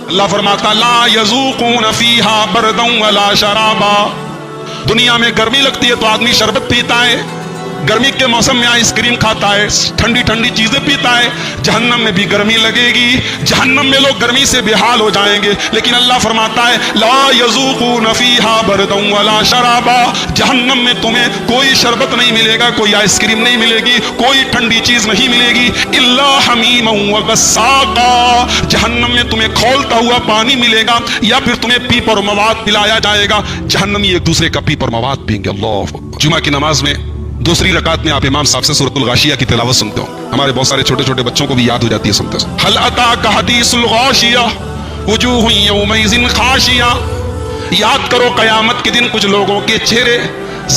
اللہ فرماتا لا یذوقون فیہا بردا ولا شرابا، دنیا میں گرمی لگتی ہے تو آدمی شربت پیتا ہے، گرمی کے موسم میں آئس کریم کھاتا ہے، ٹھنڈی ٹھنڈی چیزیں پیتا ہے، جہنم میں بھی گرمی لگے گی، جہنم میں لوگ گرمی سے بے حال ہو جائیں گے، لیکن اللہ فرماتا ہے لا یذوقون فیہا بردا ولا شرابا، جہنم میں تمہیں کوئی شربت نہیں ملے گا، کوئی آئس کریم نہیں ملے گی، کوئی ٹھنڈی چیز نہیں ملے گی، الا حمیما وغساقا، جہنم میں تمہیں کھولتا ہوا پانی ملے گا یا پھر تمہیں پیپ اور مواد پلایا جائے گا، جہنمی ایک دوسرے کا پیپ اور مواد پئیں گے۔ اللہ، جمعہ کی نماز میں دوسری رکعت میں آپ امام صاحب سے سورۃ الغاشیہ کی تلاوت سنتے ہو، ہمارے بہت سارے چھوٹے چھوٹے بچوں کو بھی یاد ہو جاتی ہے سنتے ہیں۔ هل اتاک حدیث الغاشیہ وجوہ یومئذ خاشیہ، یاد کرو قیامت کے دن کچھ لوگوں کے چہرے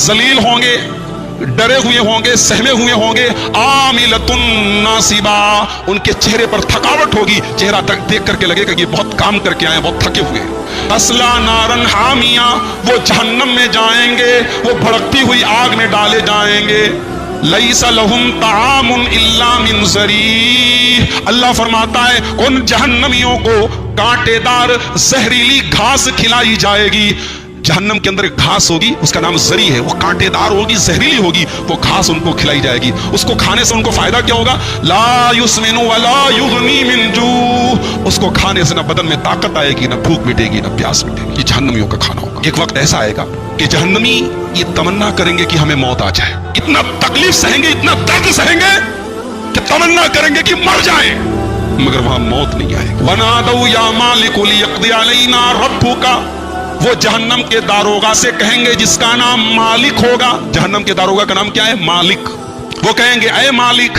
ذلیل ہوں گے، ڈرے ہوئے ہوں گے، سہمے ہوئے ہوں گے، عاملۃ ناصبہ، ان کے چہرے پر تھکاوٹ ہوگی، چہرہ تک دیکھ کر کے لگے گا کہ یہ بہت کام کر کے آئے ہیں، بہت تھکے ہوئے۔ اصلا نارن حامیہ، وہ جہنم میں جائیں گے، وہ بھڑکتی ہوئی آگ میں ڈالے جائیں گے۔ لیس لہم طعام الا من ضریع، اللہ فرماتا ہے ان جہنمیوں کو کانٹے دار زہریلی گھاس کھلائی جائے گی۔ جہنم کے اندر ایک گھاس ہوگی، اس کا نام زری ہے، وہ کانٹے دار ہوگی، زہریلی ہوگی، وہ گھاس ان کو کھلائی جائے گی۔ اس کو کھانے سے ان کو فائدہ کیا ہوگا؟ لا یسمن ولا یغنی من جوع، اس کو کھانے سے نہ بدن میں طاقت آئے گی، نہ بھوک مٹے گی، نہ پیاس مٹے گی۔ یہ جہنمیوں کا کھانا ہوگا۔ ایک وقت ایسا آئے گا کہ جہنمی یہ تمنا کریں گے کہ ہمیں موت آ جائے، اتنا تکلیف سہیں گے، اتنا درد سہیں گے کہ تمنا کریں گے کہ مر جائیں، مگر وہاں موت نہیں آئے گی۔ وَنَادَوْا يَا مَالِكُ لِيَقْضِيَ عَلَيْنَا رَبُّكَ، وہ جہنم کے داروغہ سے کہیں گے جس کا نام مالک ہوگا، جہنم کے داروغہ کا نام کیا ہے؟ مالک۔ وہ کہیں گے اے مالک،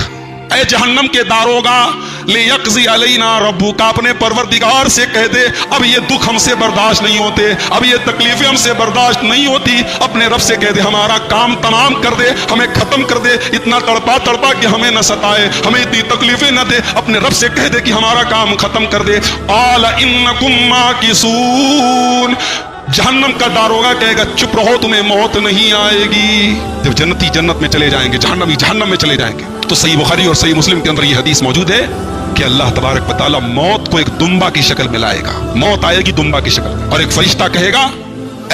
اے جہنم کے داروغہ، لیقضی علینا ربک، اپنے پروردگار سے کہہ دے اب یہ دکھ ہم سے برداشت نہیں ہوتے، اب یہ تکلیفیں ہم سے برداشت نہیں ہوتی، اپنے رب سے کہہ دے ہمارا کام تمام کر دے، ہمیں ختم کر دے، اتنا تڑپا تڑپا کہ ہمیں نہ ستائے، ہمیں اتنی تکلیفیں نہ دے، اپنے رب سے کہہ دے کہ ہمارا کام ختم کر دے۔ قال انکم ماکثون، جہنم کا داروغہ کہے گا چپ رہو، تمہیں موت نہیں آئے گی۔ جب جنتی جنت میں چلے جائیں گے، جہنمی جہنم میں چلے جائیں گے، تو صحیح بخاری اور صحیح مسلم کے اندر یہ حدیث موجود ہے کہ اللہ تبارک و تعالیٰ موت کو ایک دمبا کی شکل میں لائے گا، موت آئے گی دمبا کی شکل میں، اور ایک فرشتہ کہے گا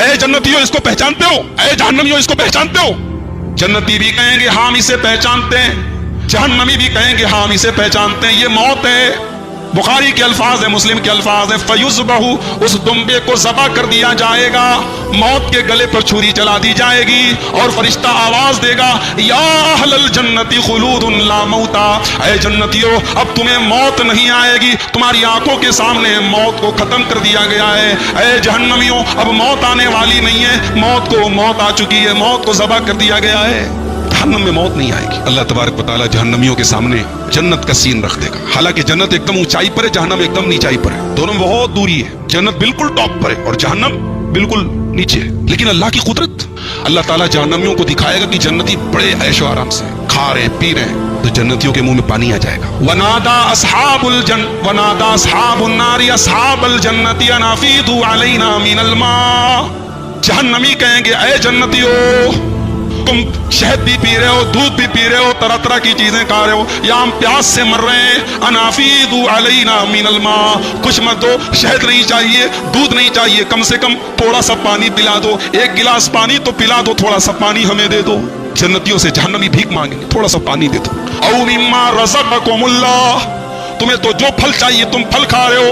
اے جنتیوں اس کو پہچانتے ہو، اے جہنمیوں اس کو پہچانتے ہو؟ جنتی بھی کہیں گے ہاں ہم اسے پہچانتے ہیں، جہنمی بھی کہیں گے ہاں ہم اسے پہچانتے ہیں، یہ موت ہے۔ بخاری کے الفاظ ہیں، مسلم کے الفاظ ہیں، فَيُذْبَحُ، اس دمبے کو ذبح کر دیا جائے گا، موت کے گلے پر چھری چلا دی جائے گی، اور فرشتہ آواز دے گا یا اہل الجنت خلود لا موتا، اے جنتیوں اب تمہیں موت نہیں آئے گی، تمہاری آنکھوں کے سامنے موت کو ختم کر دیا گیا ہے، اے جہنمیوں اب موت آنے والی نہیں ہے، موت کو موت آ چکی ہے، موت کو ذبح کر دیا گیا ہے، جہنم میں موت نہیں آئے گی۔ اللہ تبارک و تعالیٰ جہنمیوں کے سامنے جنت کا سین رکھ دے گا، حالانکہ جنت ایک دم اونچائی پر ہے، جہنم ایک دم نیچائی پر ہے، دونوں میں بہت دوری ہے، جنت بالکل ٹاپ پر ہے اور جہنم بالکل نیچے ہے، لیکن اللہ کی قدرت، اللہ تعالیٰ جہنمیوں کو دکھائے گا کہ جنتی بڑے عیش و آرام سے کھا رہے ہیں، پی رہے ہیں، تو جنتیوں کے منہ میں پانی آ جائے گا۔ وَنَادَا أَصْحَابُ النَّارِ أَصْحَابَ الْجَنَّةِ أَنْ أَفِيضُوا عَلَيْنَا مِنَ الْمَاءِ، جہنمی کہیں گے اے جنتیوں تم شہد بھی پی رہے ہو، دودھ بھی پی رہے ہو، طرح طرح کی چیزیں کھا رہے ہو، یا ہم پیاس سے مر رہے ہیں، انافیدوا علینا من الماء، کچھ مت دو، شہد نہیں چاہیے، دودھ نہیں چاہیے، کم سے کم تھوڑا سا پانی پلا دو، ایک گلاس پانی تو پلا دو، تھوڑا سا پانی ہمیں دے دو۔ جنتیوں سے جہنمی بھیک مانگیں گے تھوڑا سا پانی دے دو۔ او مما رزقکم اللہ، تمہیں تو جو پھل چاہیے تم پھل کھا رہے ہو،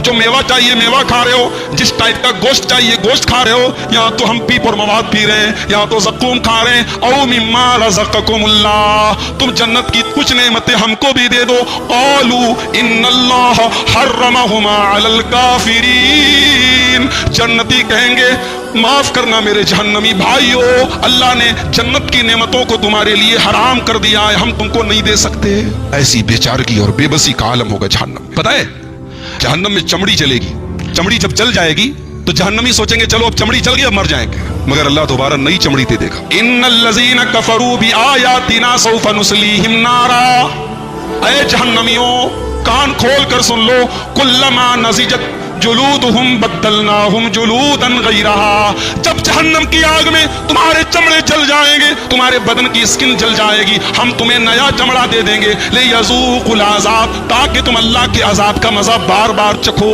جو میوہ چاہیے میوہ کھا رہے ہو، جس ٹائپ کا گوشت چاہیے گوشت کھا رہے ہو، یہاں تو ہم پیپ اور مواد پی رہے ہیں، یہاں تو زقوم کھا رہے ہیں۔ او مما رزقکم اللہ، تم جنت کی کچھ نعمتیں ہم کو بھی دے دو۔ قالوا ان اللہ حرمہما علی الکافرین، جنتی کہیں گے معاف کرنا میرے جہنمی بھائیو، اللہ نے جنت کی نعمتوں کو تمہارے لیے حرام کر دیا ہے، ہم تم کو نہیں دے سکتے۔ ایسی بے چارگی اور بے بسی کا عالم ہوگا جہنم۔ پتہ ہے جہنم میں چمڑی چلے گی، چمڑی جب چل جائے گی تو جہنمی سوچیں گے چلو اب چمڑی چل گئی اب مر جائیں گے، مگر اللہ دوبارہ نئی چمڑی دے دے گا۔ ان الذین کفروا بآیاتنا سوف نصلیہم نارا، اے جہنمیوں کان کھول کر سن لو، کلما نضجت جلودہم بدلناہم جلودا غیرہا، جب جہنم کی آگ میں تمہارے چمڑے جل جائیں گے، تمہارے بدن کی سکن جل جائے گی، ہم تمہیں نیا چمڑا دے دیں گے، لیذوقوا العذاب، تاکہ تم اللہ کے عذاب کا مزہ بار بار چکھو۔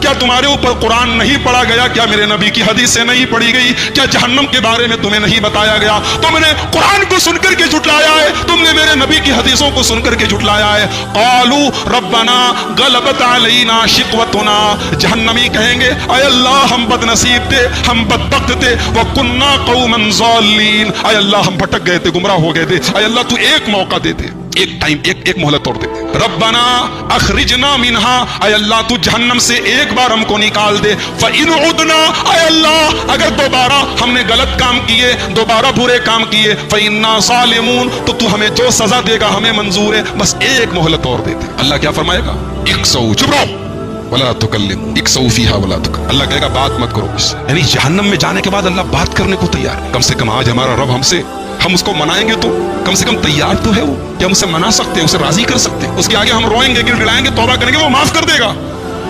کیا تمہارے اوپر قرآن نہیں پڑھا گیا؟ کیا میرے نبی کی حدیثیں نہیں پڑھی گئی؟ کیا جہنم کے بارے میں تمہیں نہیں بتایا گیا؟ تم نے قرآن کو سن کر کے جھٹلایا ہے، تم نے میرے نبی کی حدیثوں کو سن کر کے جھٹلایا ہے۔ قالوا ربنا غلبت علینا شقوتنا، جہنمی کہیں گے اے اللہ ہم بد نصیب تھے، ہم بدبخت تھے، وکنا قوما ضالین، اے اللہ ہم بھٹک گئے تھے، گمراہ ہو گئے تھے، اے اللہ تو ایک موقع دے دے، ایک ٹائم، ایک مہلت اور دے دے۔ ربنا اخرجنا منہا، اے اللہ تو جہنم سے ایک بار ہم کو نکال دے۔ فإن عدنا، اے اللہ اگر دوبارہ ہم نے غلط کام کیے، دوبارہ برے کام کیے، فإنا ظالمون، تو ہمیں جو سزا دے گا ہمیں منظور ہے، بس ایک مہلت اور دے دے۔ اللہ کیا فرمائے گا؟ چپ رہو ولا تکلم اکسو فیہا ولا تکلم، اللہ کہے گا بات مت کرو اس سے۔ یعنی جہنم میں جانے کے بعد اللہ بات کرنے کو تیار ہے۔ کم سے کم آج ہمارا رب ہم اس کو منائیں گے تو کم سے کم تیار تو ہے وہ کہ ہم اسے منا سکتے ہیں، اسے راضی کر سکتے ہیں، اس کے آگے ہم روئیں گے، گڑ گڑائیں گے، توبہ کریں گے، وہ معاف کر دے گا۔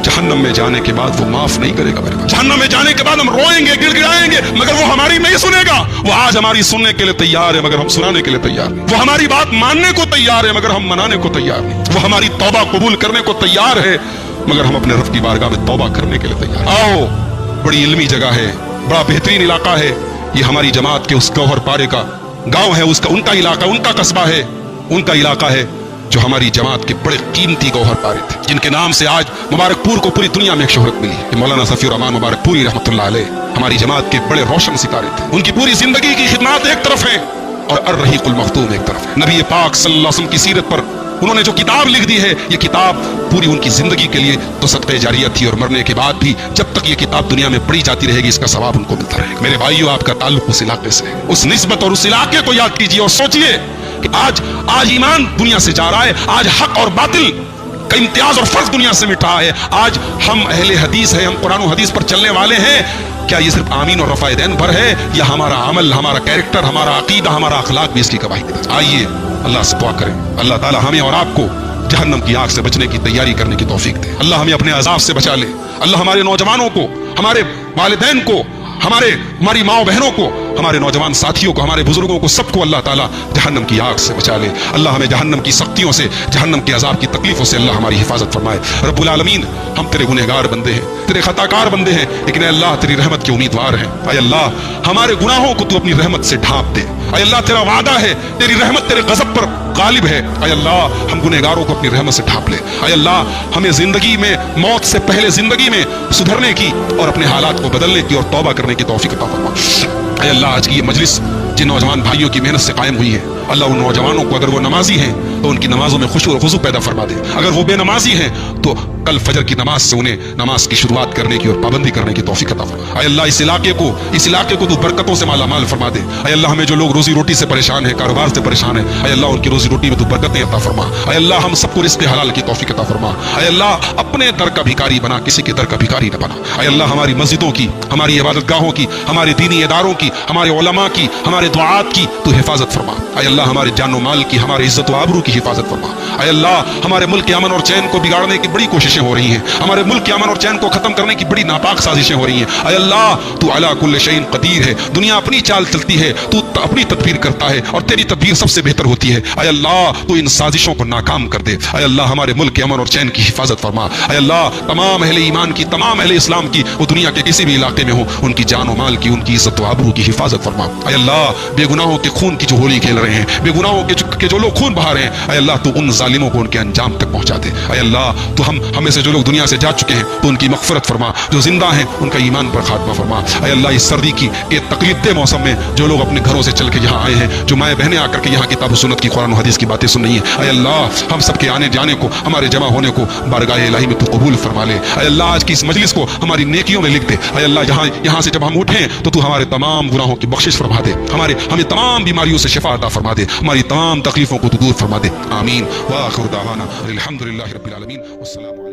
جہنم میں جانے کے بعد وہ معاف نہیں کرے گا میرے بھائی۔ جہنم میں جانے کے بعد ہم روئیں گے، گڑ گڑائیں گے، مگر وہ ہماری نہیں سنے گا۔ وہ آج ہماری سننے کے لیے تیار ہے مگر ہم سنانے کے لیے تیار نہیں۔ وہ ہماری بات ماننے کو تیار ہے مگر ہم منانے کو تیار نہیں۔ وہ ہماری توبہ قبول کرنے کو تیار ہے مگر ہم اپنے رب کی بارگاہ میں توبہ کرنے کے لیے تیار۔ آؤ، بڑی علمی جگہ ہے، بڑا بہترین علاقہ ہے یہ، ہماری جماعت کے اس گوہر پارے کا گاؤں ہے، اس کا ان کا علاقہ، ان کا قصبہ ہے، ان کا علاقہ ہے جو ہماری جماعت کے بڑے قیمتی گوہر پارے تھے، جن کے نام سے آج مبارک پور کو پوری دنیا میں ایک شہرت ملی ہے۔ مولانا صفی الرحمان مبارک پوری رحمۃ اللہ علیہ ہماری جماعت کے بڑے روشن ستارے تھے۔ ان کی پوری زندگی کی خدمات ایک طرف ہے اور الرحیق المختوم ایک طرف ہے۔ نبی پاک صلی اللہ علیہ وسلم کی سیرت پر انہوں نے جو کتاب لکھ دی ہے، یہ کتاب پوری ان کی زندگی کے لیے تو صدقہ جاریہ تھی، اور مرنے کے بعد بھی جب تک یہ کتاب دنیا میں پڑھی جاتی رہے گی اس کا ثواب ان کو ملتا رہے گا۔ میرے بھائیو، آپ کا تعلق اس علاقے سے ہے، اس نسبت اور اس علاقے کو یاد کیجیے اور سوچئے کہ آج ایمان دنیا سے جا رہا ہے، آج حق اور باطل کا امتیاز اور فرق دنیا سے مٹ رہا ہے۔ آج ہم اہل حدیث ہیں، ہم قرآن و حدیث پر چلنے والے ہیں، کیا یہ صرف آمین اور رفع دین پر ہے یا ہمارا عمل، ہمارا کیریکٹر، ہمارا عقیدہ، ہمارا اخلاق بھی اس کی گواہی دیتا ہے؟ آئیے اللہ سے دعا کریں، اللہ تعالی ہمیں اور آپ کو جہنم کی آگ سے بچنے کی تیاری کرنے کی توفیق دے۔ اللہ ہمیں اپنے عذاب سے بچا لے۔ اللہ ہمارے نوجوانوں کو، ہمارے والدین کو، ہماری ماؤں بہنوں کو، ہمارے نوجوان ساتھیوں کو، ہمارے بزرگوں کو، سب کو اللہ تعالیٰ جہنم کی آگ سے بچا لے۔ اللہ ہمیں جہنم کی سختیوں سے، جہنم کے عذاب کی تکلیفوں سے اللہ ہماری حفاظت فرمائے۔ رب العالمین، ہم تیرے گنہگار بندے ہیں، تیرے خطا کار بندے ہیں، لیکن اے اللہ تیری رحمت کے امیدوار ہیں۔ اے اللہ ہمارے گناہوں کو تو اپنی رحمت سے ڈھانپ دے۔ اے اللہ تیرا وعدہ ہے، تیری رحمت تیرے غضب پر غالب ہے۔ اے اللہ ہم گنہگاروں کو اپنی رحمت سے ڈھانپ لے۔ اے اللہ ہمیں زندگی میں، موت سے پہلے زندگی میں سدھرنے کی اور اپنے حالات کو بدلنے کی اور توبہ کرنے کی توفیق عطا فرما۔ اے اللہ آج کی یہ مجلس جن نوجوان بھائیوں کی محنت سے قائم ہوئی ہے، اللہ ان نوجوانوں کو، اگر وہ نمازی ہیں تو ان کی نمازوں میں خشوع اور خضوع پیدا فرما دے، اگر وہ بے نمازی ہیں تو کل فجر کی نماز سے انہیں نماز کی شروعات کرنے کی اور پابندی کرنے کی توفیق عطا فرما۔ اے اللہ اس علاقے کو تو برکتوں سے مالا مال فرما دے۔ اے اللہ ہمیں جو لوگ روزی روٹی سے پریشان ہیں، کاروبار سے پریشان ہیں، اے اللہ ان کی روزی روٹی میں تو برکتیں عطا فرما۔ اے اللہ ہم سب کو رزق حلال کی توفیق عطا فرما۔ اے اللہ اپنے در کا بھکاری بنا، کسی کے در کا بھکاری نہ بنا۔ اے اللہ ہماری مسجدوں کی، ہماری عبادت گاہوں کی، ہمارے دینی اداروں کی، ہمارے علماء کی، ہمارے دعات کی تو حفاظت فرما۔ اے اللہ ہمارے جان و مال کی، ہمارے عزت و آبرو کی حفاظت فرما۔ اے اللہ ہمارے ملک کے امن اور چین کو بگاڑنے کی بڑی کوششیں ہو رہی ہیں، ہمارے ملک کے امن اور چین کو ختم کرنے کی بڑی ناپاک سازشیں ہو رہی ہیں۔ اے اللہ تو علی کل شیء قدیر ہے، دنیا اپنی چال چلتی ہے، تو اپنی تدبیر کرتا ہے اور تیری تدبیر سب سے بہتر ہوتی ہے۔ اے اللہ تو ان سازشوں کو ناکام کر دے۔ اے اللہ ہمارے ملک کے امن اور چین کی حفاظت فرما۔ اے اللہ تمام اہل ایمان کی، تمام اہل اسلام کی، وہ دنیا کے کسی بھی علاقے میں ہو، ان کی جان و مال کی، ان کی عزت و آبرو کی حفاظت فرما۔ اے اللہ بے گناہوں کے خون کی جو ہولی کھیل رہے ہیں، بے گناہوں کے جو لوگ خون بہا رہے ہیں، اے اللہ تو ان ظالموں کو ان کے انجام تک پہنچا دے۔ اے اللہ تو ہمیں سے جو لوگ دنیا سے جا چکے ہیں تو ان کی مغفرت فرما، جو زندہ ہیں ان کا ایمان پر خاتمہ فرما۔ اے اللہ اس سردی کی ایک تکلیف دہ موسم میں جو لوگ اپنے گھروں سے چل کے یہاں آئے ہیں، جو مائیں بہنیں آ کر کے یہاں کتاب و سنت کی، قرآن و حدیث کی باتیں سن رہی ہیں، اے اللہ ہم سب کے آنے جانے کو، ہمارے جمع ہونے کو بارگاہ الہی میں تو قبول فرما لے۔ اے اللہ آج کی اس مجلس کو ہماری نیکیوں میں لکھ دے۔ اے اللہ یہاں سے جب ہم اٹھیں تو ہمارے تمام گناہوں کی بخشش فرما دے، ہمیں تمام بیماریوں سے شفا عطا فرما دے، ہماری تمام تکلیفوں کو تو دور فرما دے۔ آمین۔ وآخر دعوانا الحمدللہ رب العالمین، والسلام علیکم۔